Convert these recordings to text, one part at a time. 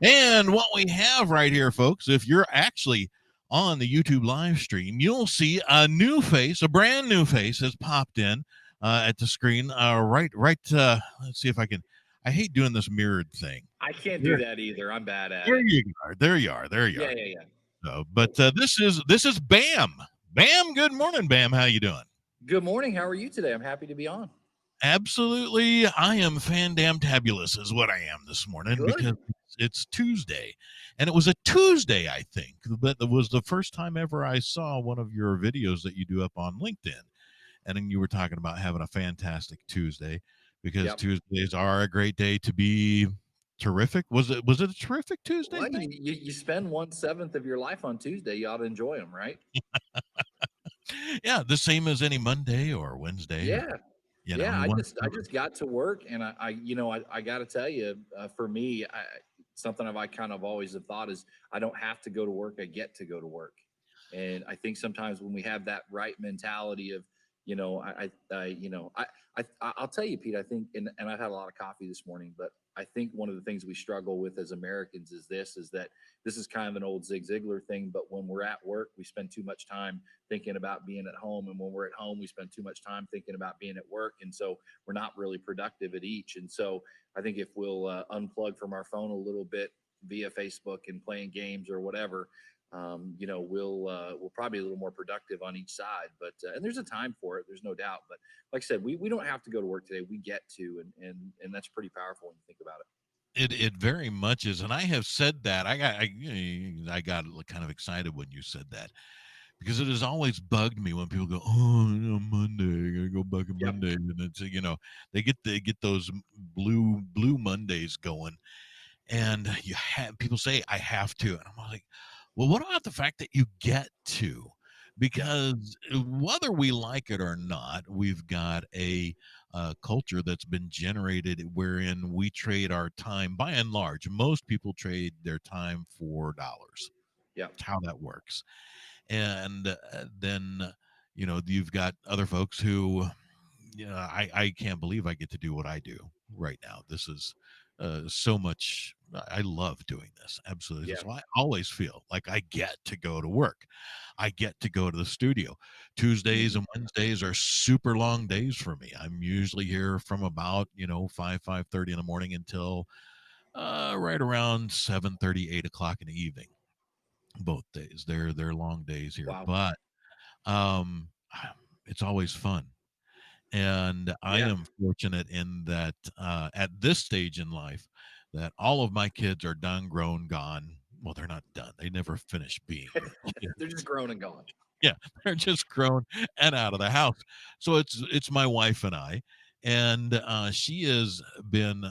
And what we have right here, folks, if you're actually on the YouTube live stream, you'll see a new face, a brand new face has popped in at the screen. Right. Let's see if I can. I hate doing this mirrored thing. I can't do that either. I'm bad at There it. you are. There you are. There you Yeah, are. yeah, yeah. But this is Bam. Bam. Good morning, Bam. How you doing? Good morning. How are you today? I'm happy to be on. Absolutely, I am fan-damn-tabulous is what I am this morning Good. because it's Tuesday, and it was a Tuesday, I think, but it was the first time ever I saw one of your videos that you do up on LinkedIn, and then you were talking about having a fantastic Tuesday because Yep. Tuesdays are a great day to be terrific. Was it a terrific Tuesday? Well, you spend 1/7 of your life on Tuesday. You ought to enjoy them, right? Yeah, the same as any Monday or Wednesday Yeah. or Yeah. you I want. just I just got to work, and I got to tell you, for me, something I kind of always have thought is I don't have to go to work. I get to go to work, and I think sometimes when we have that right mentality of, I'll tell you, Pete. I think, and I've had a lot of coffee this morning, but I think one of the things we struggle with as Americans is that this is kind of an old Zig Ziglar thing. But when we're at work, we spend too much time thinking about being at home, and when we're at home, we spend too much time thinking about being at work, and so we're not really productive at each. And so I think if we'll unplug from our phone a little bit via Facebook and playing games or whatever, we'll probably be a little more productive on each side. But and there's a time for it, there's no doubt. But like I said, we don't have to go to work today. We get to, and that's pretty powerful when you think about it. It very much is, and I have said that. I got kind of excited when you said that because it has always bugged me when people go, "Oh, Monday, I gotta go back on Yep. Monday," and it's they get those blue Mondays going, and you have people say I have to, and I'm like, well, what about the fact that you get to? Because whether we like it or not, we've got a culture that's been generated wherein we trade our time. By and large, most people trade their time for dollars. Yep. That's how that works. And then you've got other folks who I can't believe I get to do what I do right now. This is so much. I love doing this. Absolutely. Yeah. So I always feel like I get to go to work. I get to go to the studio. Tuesdays Mhm. and Wednesdays are super long days for me. I'm usually here from about 5:30 in the morning until right around 7:30, 8 o'clock in the evening. Both days. They're long days here, Wow. but um, it's always fun. And I Yeah. am fortunate in that at this stage in life, that all of my kids are done, grown, gone. Well, they're not done. They never finish being kids. They're just grown and gone. Yeah, they're just grown and out of the house. So it's my wife and I, and she has been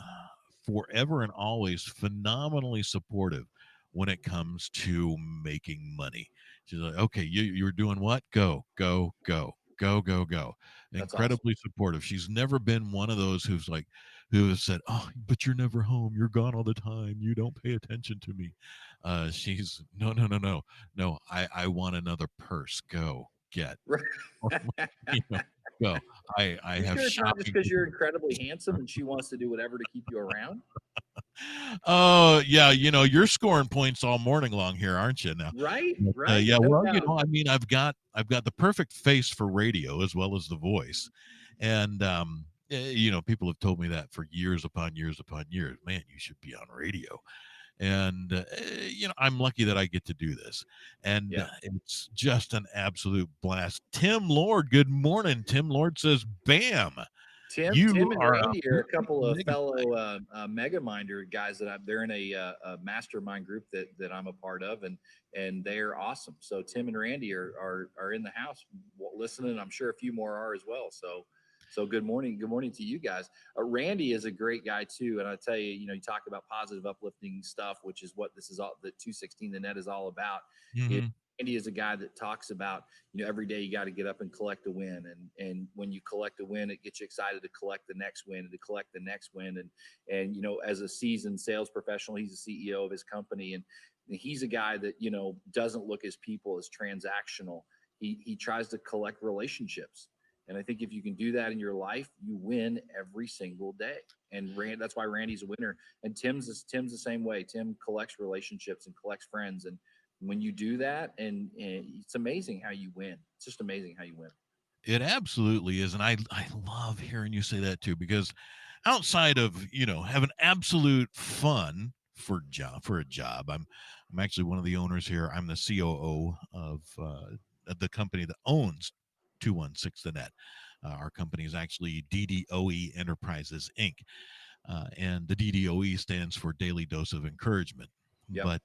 forever and always phenomenally supportive when it comes to making money. She's like, okay, you're doing what? Go, go, go, go, go, go. That's awesome. Incredibly supportive. She's never been one of those who has said, oh, but you're never home. You're gone all the time. You don't pay attention to me. She's no, no, no, no, no. I want another purse. Go get. You know, go. I You have sure it's not just shopping because to you're do. incredibly handsome and she wants to do whatever to keep you around? Oh, yeah, you're scoring points all morning long here, aren't you now? Right, But, right. yeah, No well, doubt. I mean, I've got the perfect face for radio as well as the voice, and people have told me that for years upon years upon years. Man, you should be on radio, and I'm lucky that I get to do this, and Yeah. it's just an absolute blast. Tim Lord, good morning. Tim Lord says, "Bam, Tim you and are a Randy are a perfect couple of mega." fellow Mega Minder guys they're in a mastermind group that I'm a part of, and they're awesome. So Tim and Randy are in the house listening. I'm sure a few more are as well. So good morning to you guys. Randy is a great guy too, and I tell you, you talk about positive, uplifting stuff, which is what this is all that 216 the net is all about. Is Mhm. Randy is a guy that talks about, every day you got to get up and collect a win, and when you collect a win, it gets you excited to collect the next win and to collect the next win, and as a seasoned sales professional, he's the CEO of his company, and he's a guy that doesn't look at people as transactional. He tries to collect relationships, and I think if you can do that in your life, you win every single day. And that's why Randy's a winner. And Tim's the same way. Tim collects relationships and collects friends. And when you do that, and it's amazing how you win. It's just amazing how you win. It absolutely is, and I love hearing you say that too, because outside of having absolute fun for a job, I'm actually one of the owners here. I'm the COO of the company that owns 216theNet. Our company is actually DDOE Enterprises Inc. And the DDOE stands for Daily Dose of Encouragement. Yep. But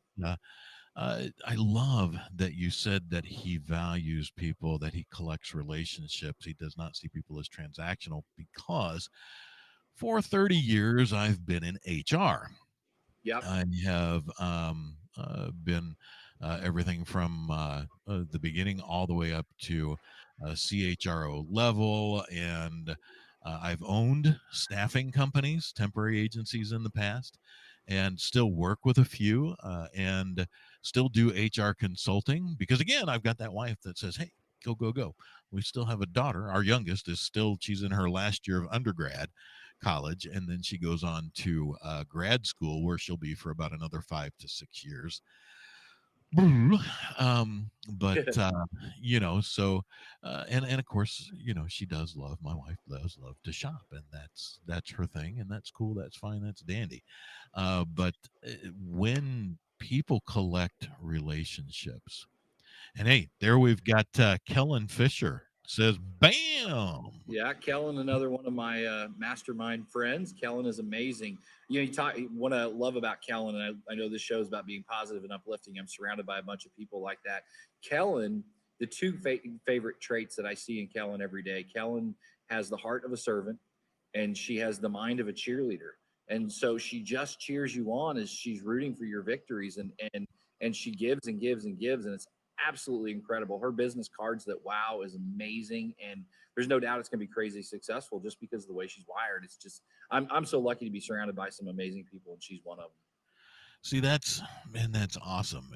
I love that you said that he values people, that he collects relationships. He does not see people as transactional, because for 30 years I've been in HR. Yep. I have been everything from the beginning all the way up to CHRO level. And I've owned staffing companies, temporary agencies in the past, and still work with a few and still do HR consulting, because, again, I've got that wife that says, hey, go, go, go. We still have a daughter. Our youngest is still, she's in her last year of undergrad college, and then she goes on to grad school, where she'll be for about another 5 to 6 years. But so and of course, she does love, my wife does love to shop, and that's her thing, and that's cool, that's fine, that's dandy. But when people collect relationships, and hey, there we've got Kellen Fisher says, bam. Yeah, Kellen, another one of my mastermind friends. Kellen is amazing. You talk. What I love about Kellen, and I know this show is about being positive and uplifting. I'm surrounded by a bunch of people like that. Kellen, the two favorite traits that I see in Kellen every day. Kellen has the heart of a servant, and she has the mind of a cheerleader. And so she just cheers you on as she's rooting for your victories, and she gives and gives and gives, and it's absolutely incredible. Her business cards that wow is amazing, and there's no doubt it's going to be crazy successful just because of the way she's wired. It's just I'm so lucky to be surrounded by some amazing people, and she's one of them. See, that's awesome.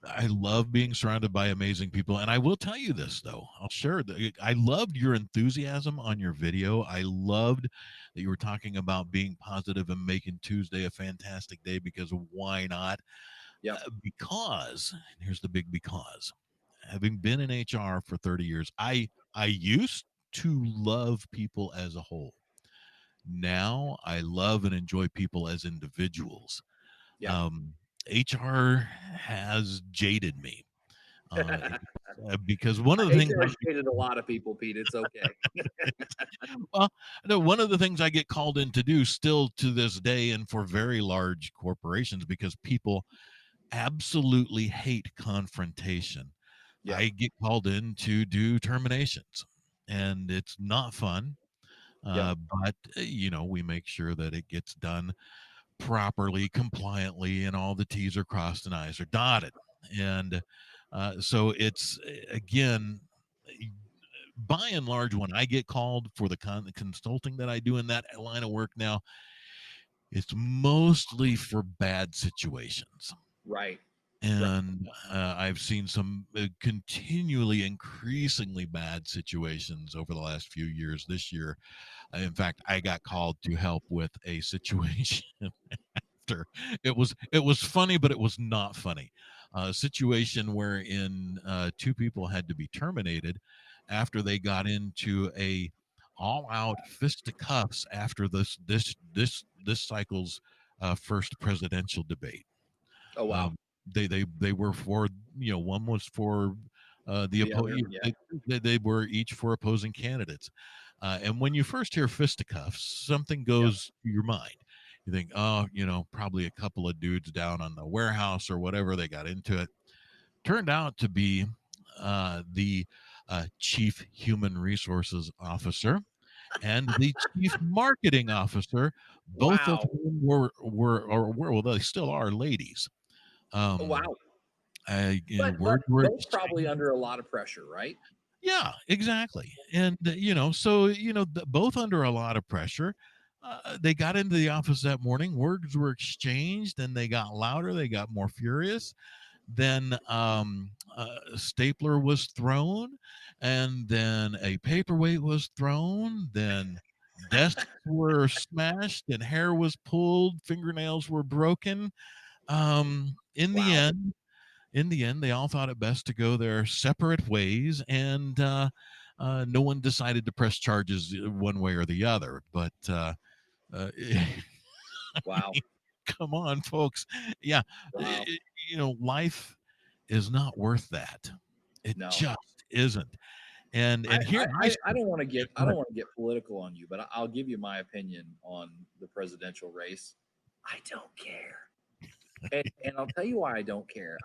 I love being surrounded by amazing people. And I will tell you this, though. I'll share that I loved your enthusiasm on your video. I loved that you were talking about being positive and making Tuesday a fantastic day, because why not? Yep. Because, and here's the big because, having been in HR for 30 years, I used to love people as a whole. Now I love and enjoy people as individuals. Yep. um, HR has jaded me, because one of the things HR has created a lot of people, Pete. It's okay. well, no, one of the things I get called in to do still to this day, and for very large corporations, because people absolutely hate confrontation. Yep. I get called in to do terminations, and it's not fun. Yep. But we make sure that it gets done properly, compliantly, and all the T's are crossed and I's are dotted. And so it's again, by and large, when I get called for the consulting that I do in that line of work now, it's mostly for bad situations. Right. Right. And I've seen some continually increasingly bad situations over the last few years. This year, in fact, I got called to help with a situation after. It was funny, but it was not funny. A situation wherein two people had to be terminated after they got into a all-out fisticuffs after this cycle's first presidential debate. Oh wow. um, they were for, one was for The other. Yeah. they were each for opposing candidates. And when you first hear fisticuffs, something Yep. goes to your mind. You think, oh, probably a couple of dudes down on the warehouse or whatever, they got into it. Turned out to be the chief human resources officer and the chief marketing officer, both of Wow. whom were, well, they still are, ladies. Oh, um wow. But Words were both probably exchanged. under a lot of pressure, right? Yeah, exactly. And so both under a lot of pressure. They got into the office that morning, words were exchanged, and they got louder, they got more furious. Then a stapler was thrown, and then a paperweight was thrown, then Desks were smashed and hair was pulled, fingernails were broken. In the Wow. end, they all thought it best to go their separate ways, and no one decided to press charges one way or the other. But Wow. come on, folks. Yeah, Wow. life is not worth that. It No. just isn't. And here I I stand. don't want to get Go ahead. political on you, but I'll give you my opinion on the presidential race. I don't care. And I'll tell you why I don't care.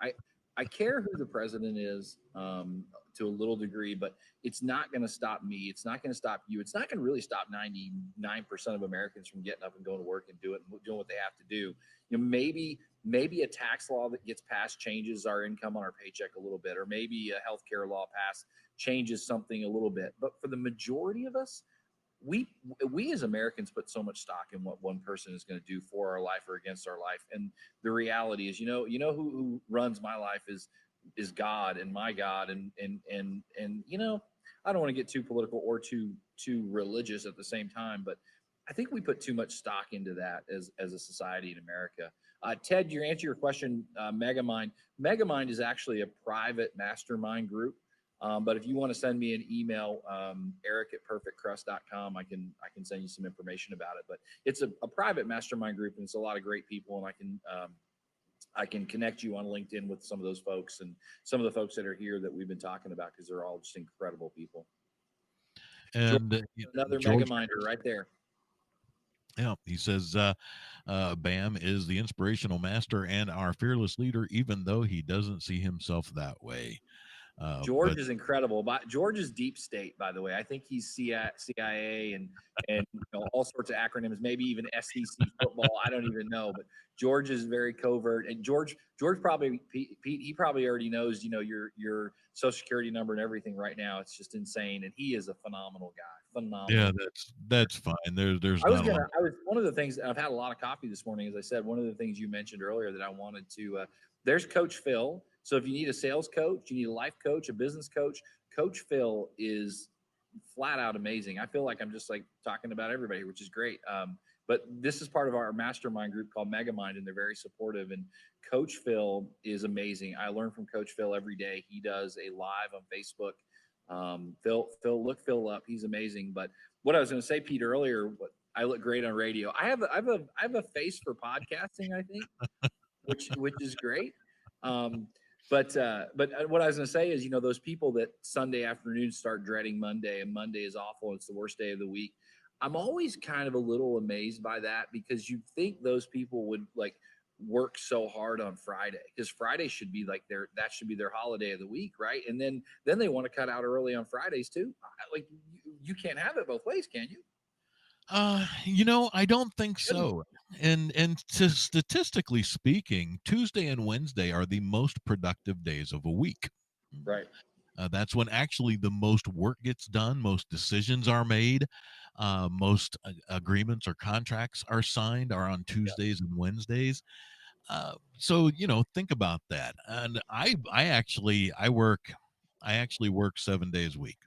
I care who the president is, to a little degree, but it's not going to stop me. It's not going to stop you. It's not going to really stop 99% of Americans from getting up and going to work and doing what they have to do. Maybe a tax law that gets passed changes our income on our paycheck a little bit, or maybe a healthcare law passed changes something a little bit. But for the majority of us, we we as Americans put so much stock in what one person is going to do for our life or against our life. And the reality is, who runs my life is God, and my God. And I don't want to get too political or too religious at the same time, but I think we put too much stock into that as a society in America. Ted, you answer your question. Megamind is actually a private mastermind group, but if you want to send me an email, Eric at perfectcrust.com, I can send you some information about it. But it's a private mastermind group, and it's a lot of great people, and I can connect you on LinkedIn with some of those folks and some of the folks that are here that we've been talking about, because they're all just incredible people. George, And another mega George, minder right there. yeah, he says, Bam is the inspirational master and our fearless leader, even though he doesn't see himself that way. George But is incredible. But George is deep state, by the way. I think he's CIA and all sorts of acronyms, maybe even SEC football. I don't even know. But George is very covert, and George probably Pete, he probably already knows your social security number and everything right now. It's just insane, and he is a phenomenal guy. yeah, Phenomenal. that's fine. There's I was not a lot. gonna. I was one of the things. I've had a lot of coffee this morning, as I said. One of the things you mentioned earlier that I wanted to. There's Coach Phil. So if you need a sales coach, you need a life coach, a business coach. Coach Phil is flat out amazing. I feel like I'm just like talking about everybody, which is great. But this is part of our mastermind group called Megamind, and they're very supportive. And Coach Phil is amazing. I learn from Coach Phil every day. He does a live on Facebook. Look Phil up. He's amazing. But what I was going to say, Pete, earlier, I look great on radio. I have a face for podcasting, I think, which is great. Um, but what I was going to say is, those people that Sunday afternoon start dreading Monday, and Monday is awful. It's the worst day of the week. I'm always kind of a little amazed by that, because you'd think those people would like work so hard on Friday, because Friday should be like that should be their holiday of the week, right? And then they want to cut out early on Fridays too. Like you can't have it both ways, can you? I don't think Shouldn't. so. And statistically speaking, Tuesday and Wednesday are the most productive days of a week. Right. That's when actually the most work gets done, most decisions are made, most agreements or contracts are signed are on Yeah. Tuesdays and Wednesdays. So think about that. And I actually work 7 days a week.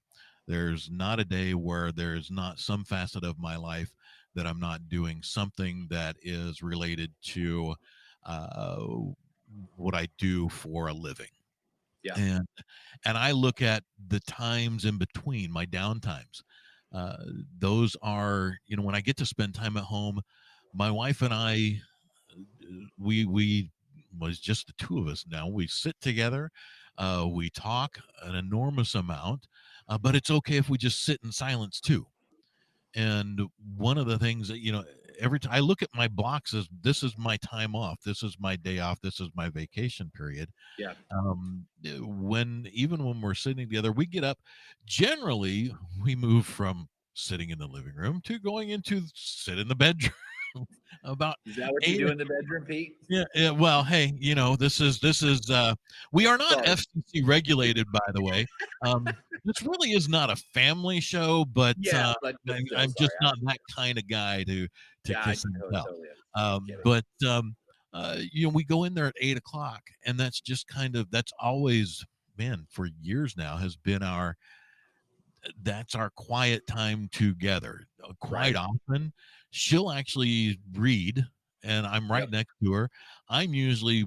There's not a day where there's not some facet of my life that I'm not doing something that is related to uh, what I do for a living. Yeah. And I look at the times in between, my down times. Uh, those are, when I get to spend time at home, my wife and I, we was just the two of us now. We sit together, we talk an enormous amount, but it's okay if we just sit in silence too. And one of the things that, every time I look at my blocks as this is my time off, this is my day off, this is my vacation period. Yeah. Even when we're sitting together, we get up. Generally, we move from sitting in the living room to going into sit in the bedroom. About Is that what you eight. do in the bedroom, Pete? Yeah, yeah. Well, hey, this is we are not Sorry. FCC regulated, by the way. This really is not a family show, but Yeah, but still, I'm sorry. just not that kind of guy to Yeah, I kiss and tell. totally understand. Get it. But we go in there at 8 o'clock, and that's just that's always, man, for years now has been that's our quiet time together. Quite Right. often, she'll actually read, and I'm Yep. right next to her. I'm usually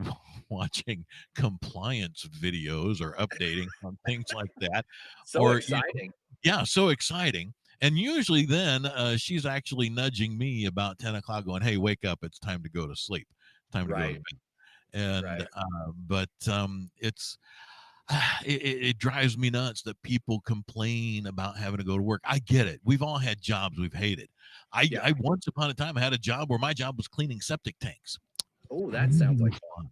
watching compliance videos or updating on things like that, So or exciting. yeah, so exciting. And usually, then she's actually nudging me about 10 o'clock, going, "Hey, wake up! It's time to go to sleep. Time to go to Right. bed." And Right. but it's it drives me nuts that people complain about having to go to work. I get it. We've all had jobs we've hated. Yeah. I once upon a time had a job where my job was cleaning septic tanks. Oh, that sounds Ooh, like fun. fun.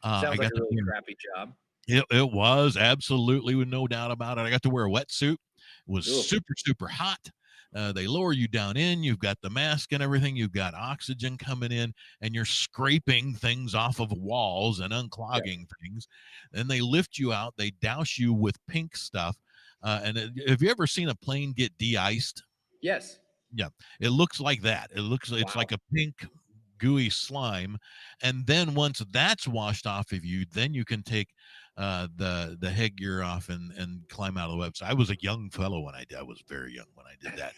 I Sounds like got a to really wear crappy job. it was absolutely with no doubt about it. I got to wear a wetsuit. It was Ugh. super hot. They lower you down in. You've got the mask and everything. You've got oxygen coming in, and you're scraping things off of walls and Yeah. unclogging things. Then they lift you out. They douse you with pink stuff. Have you ever seen a plane get de-iced? Yes. Yeah, it looks like that. It's like Wow. a pink gooey slime, and then once that's washed off of you, then you can take the headgear off and climb out of the website. I was a young fellow when I did. I was very young when I did that,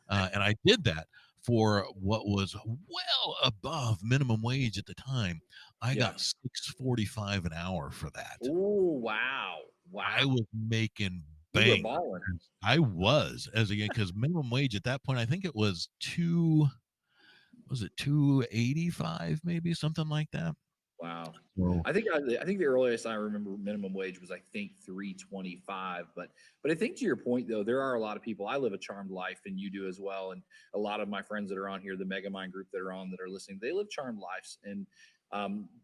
and I did that for what was well above minimum wage at the time. I Yeah. got 6.45 an hour for that. Oh, wow. I Wow. was making You were bank. balling. I was as a because minimum wage at that point, I think it was 285 maybe something like that. Wow. So I think the earliest I remember minimum wage was I think 325. But I think to your point though, there are a lot of people. I live a charmed life, and you do as well. And a lot of my friends that are on here, the Megamind group that are on that are listening, they live charmed lives. And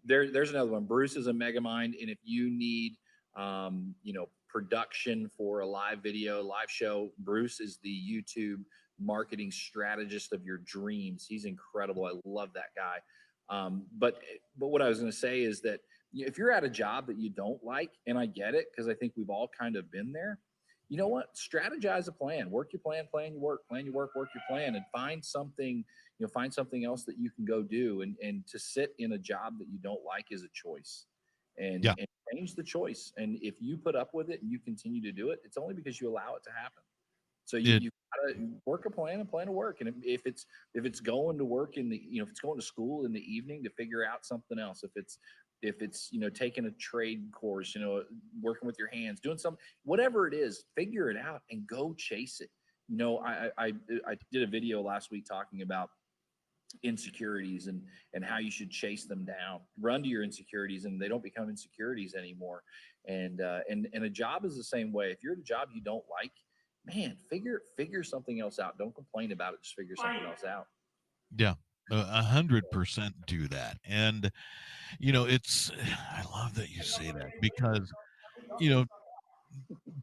there's another one. Bruce is a Megamind, and if you need production for a live video, live show, Bruce is the YouTube marketing strategist of your dreams. He's incredible. I love that guy. But what I was going to say is that if you're at a job that you don't like, and I get it because I think we've all kind of been there, you know what? Strategize a plan, work your plan your work, plan your work, work your plan, and find something, find something else that you can go do. And to sit in a job that you don't like is a choice, yeah, and change the choice. And if you put up with it and you continue to do it, it's only because you allow it to happen. So it you gotta work a plan and plan to work. And if it's going to work in the if it's going to school in the evening to figure out something else, if it's taking a trade course, working with your hands, doing something, whatever it is, figure it out and go chase it. I did a video last week talking about insecurities and how you should chase them down, run to your insecurities, and they don't become insecurities anymore. And a job is the same way. If you're at a job you don't like, man, figure something else out. Don't complain about it, just figure something else out. yeah, 100% do that. And it's I love that you say that because you know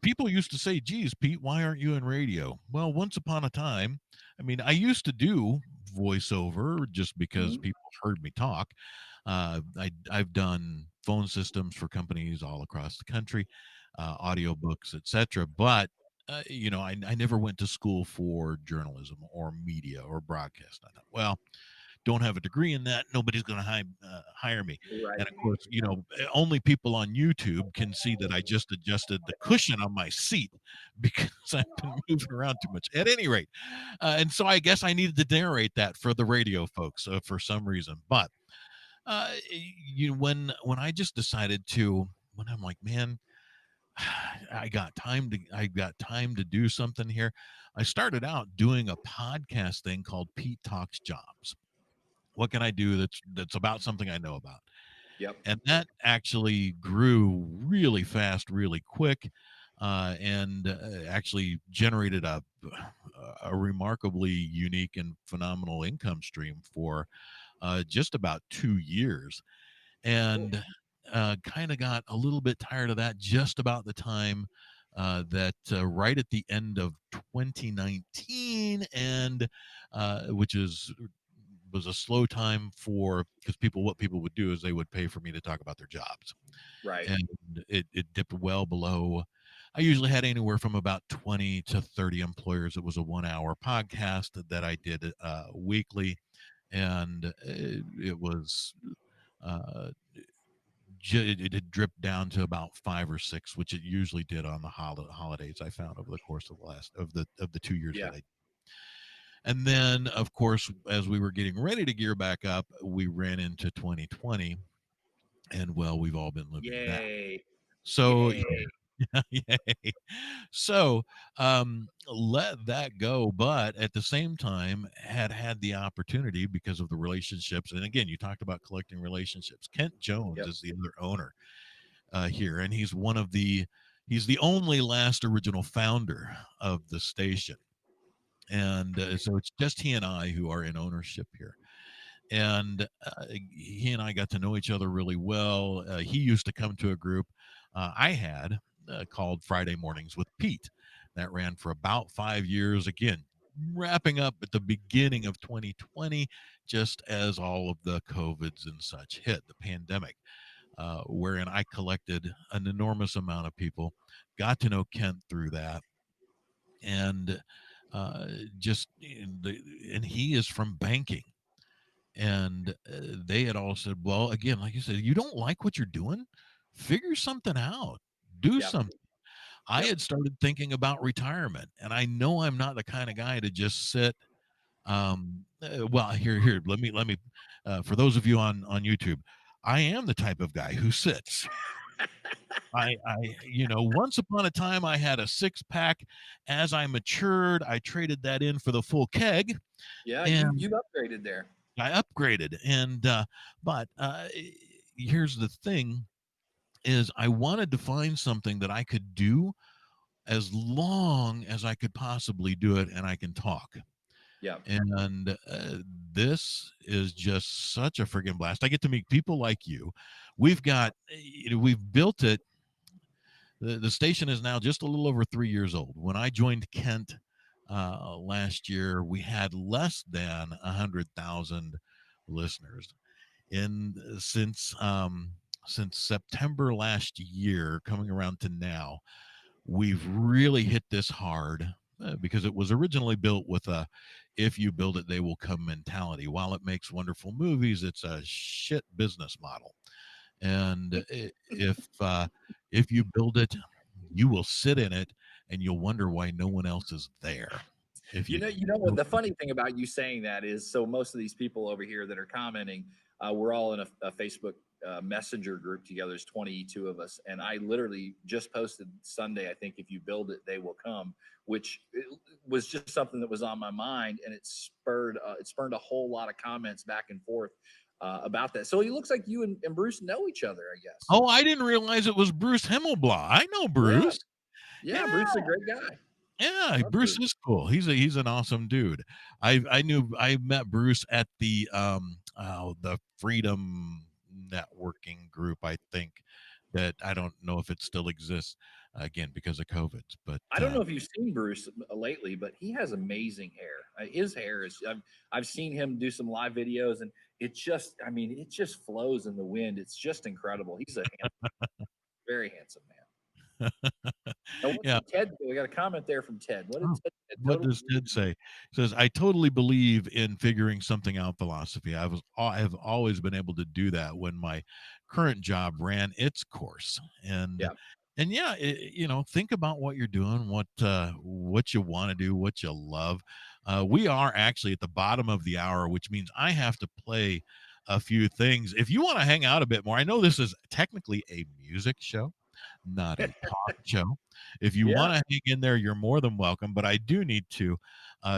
people used to say, "Geez, Pete, why aren't you in radio?" Well, once upon a time, I mean, I used to do voiceover just because Mhm. people heard me talk. I've done phone systems for companies all across the country, audiobooks, etc. But I never went to school for journalism or media or broadcast. I thought, well, don't have a degree in that, nobody's going to hire me. Right. And of course, only people on YouTube can see that I just adjusted the cushion on my seat because I've been moving around too much. At any rate, and so I guess I needed to narrate that for the radio folks for some reason. But when I just decided to, when I'm like, man, I got time to do something here. I started out doing a podcast thing called Pete Talks Jobs. What can I do that's about something I know about? Yep. And that actually grew really fast, really quick, and actually generated a remarkably unique and phenomenal income stream for just about 2 years. Cool. And kind of got a little bit tired of that just about the time that right at the end of 2019, and which was a slow time for because what people would do is they would pay for me to talk about their jobs, Right. and it dipped well below. I usually had anywhere from about 20 to 30 employers. It was a 1 hour podcast that I did weekly, and it was uh, it had dripped down to about 5 or 6, which it usually did on the holidays. I found over the course of the last of the 2 years Yeah. that I. And then, of course, as we were getting ready to gear back up, we ran into 2020, and well, we've all been living that. Yay. So, Yay. yay. So, let that go. But at the same time, had the opportunity because of the relationships. And again, you talked about collecting relationships. Kent Jones Yep. is the other owner here, and he's the only last original founder of the station. And so it's just he and I who are in ownership here. And he and I got to know each other really well. He used to come to a group I had called Friday Mornings with Pete. That ran for about 5 years. Again, wrapping up at the beginning of 2020, just as all of the COVIDs and such hit, the pandemic, wherein I collected an enormous amount of people, got to know Kent through that, and uh, just and he is from banking, and they had all said, well, again, like you said, you don't like what you're doing, figure something out, do Yep. something. I Yep. had started thinking about retirement, and I know I'm not the kind of guy to just sit. Well, here, let me for those of you on YouTube, I am the type of guy who sits. Once upon a time I had a 6 pack. As I matured, I traded that in for the full keg, Yeah. and You've upgraded there. I upgraded. And but here's the thing: is I wanted to find something that I could do as long as I could possibly do it, and I can talk. Yeah. And this is just such a friggin' blast. I get to meet people like you. We've built it. The station is now just a little over 3 years old. When I joined Kent last year, we had less than 100,000 listeners. And since September last year, coming around to now, we've really hit this hard because it was originally built with a "if you build it, they will come" mentality. While it makes wonderful movies, it's a shit business model. And if you build it, you will sit in it, and you'll wonder why no one else is there. If you You know what the funny thing about you saying that is, so most of these people over here that are commenting, we're all in a Facebook messenger group together. There's 22 of us, and I literally just posted Sunday. I think if you build it, they will come, which was just something that was on my mind, and it spurred a whole lot of comments back and forth about that. So it looks like you and Bruce know each other, I guess. Oh, I didn't realize it was Bruce Himmelblau. I know Yeah, Bruce. yeah. Yeah, Bruce is a great guy. yeah, Love Bruce Bruce. is cool. He's an awesome dude. I met Bruce at the Freedom Networking group. I think that I don't know if it still exists again because of COVID. But I don't know if you've seen Bruce lately, but he has amazing hair. His hair is, I've seen him do some live videos, and I mean, it just flows in the wind. It's just incredible. He's a very handsome man. And what yeah. did Ted do? We got a comment there from Ted. What did Oh, Ted say? what Totally does Ted say? He says, I totally believe in figuring something out philosophy. I have always been able to do that when my current job ran its course. Yeah. And yeah, think about what you're doing, what you want to do, what you love. We are actually at the bottom of the hour, which means I have to play a few things. If you want to hang out a bit more, I know this is technically a music show, not a talk show. If you Yeah. want to hang in there, you're more than welcome. But I do need to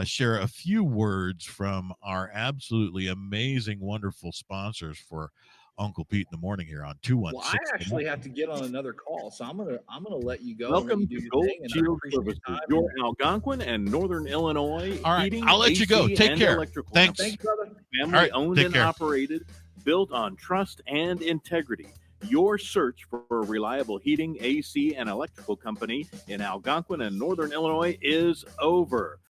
share a few words from our absolutely amazing, wonderful sponsors for Uncle Pete in the morning here on Well, I 216 the Net. actually have to get on another call, so I'm gonna let you go and let you Welcome do to your Gold thing. And I Shield appreciate your Services, time. your Algonquin and Northern Illinois All right, heating, I'll let you go. AC, Take and care. electrical Thanks. company. Thanks, brother. Family All right, owned take and care. operated, built on trust and integrity. Your search for a reliable heating, AC, and electrical company in Algonquin and Northern Illinois is over.